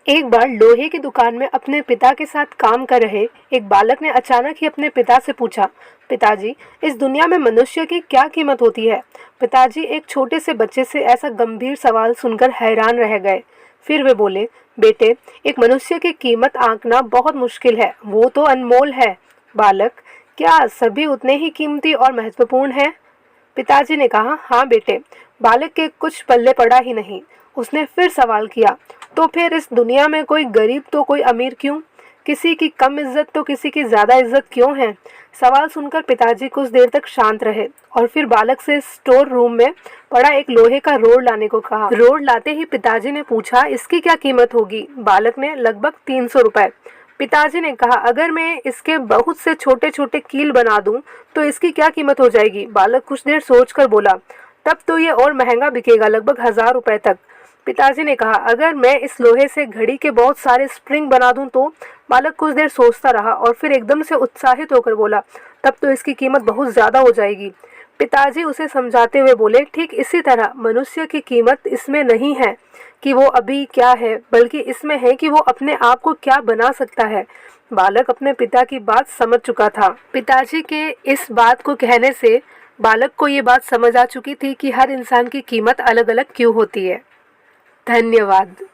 एक बार लोहे की दुकान में अपने पिता के साथ काम कर रहे एक बालक ने अचानक ही अपने पिता से पूछा, पिताजी, इस दुनिया में मनुष्य की क्या कीमत होती है? पिताजी एक छोटे से बच्चे से ऐसा गंभीर सवाल सुनकर हैरान रह गए। फिर वे बोले, बेटे, एक मनुष्य की कीमत आंकना बहुत मुश्किल है, वो तो अनमोल है। बालक, क्या सभी उतने ही कीमती और महत्वपूर्ण हैं? पिताजी ने कहा, हाँ बेटे। बालक के कुछ पल्ले पड़ा ही नहीं। उसने फिर सवाल किया, तो फिर इस दुनिया में कोई गरीब तो कोई अमीर क्यों? किसी की कम इज्जत तो किसी की ज्यादा इज्जत क्यों है? सवाल सुनकर पिताजी कुछ देर तक शांत रहे और फिर बालक से स्टोर रूम में पड़ा एक लोहे का रोड लाने को कहा। रोड लाते ही पिताजी ने पूछा, इसकी क्या कीमत होगी? बालक ने, लगभग 300 रुपए। पिताजी ने कहा, अगर मैं इसके बहुत से छोटे छोटे कील बना दूं तो इसकी क्या कीमत हो जाएगी? बालक कुछ देर सोचकर बोला, तब तो ये और महंगा बिकेगा, लगभग 1000 रुपए तक। पिताजी ने कहा, अगर मैं इस लोहे से घड़ी के बहुत सारे स्प्रिंग बना दूं तो? बालक कुछ देर सोचता रहा और फिर एकदम से उत्साहित होकर बोला, तब तो इसकी कीमत बहुत ज्यादा हो जाएगी। पिताजी उसे समझाते हुए बोले, ठीक इसी तरह मनुष्य की कीमत इसमें नहीं है कि वो अभी क्या है, बल्कि इसमें है कि वो अपने आप को क्या बना सकता है। बालक अपने पिता की बात समझ चुका था। पिताजी के इस बात को कहने से बालक को ये बात समझ आ चुकी थी कि हर इंसान की कीमत अलग अलग क्यों होती है। धन्यवाद।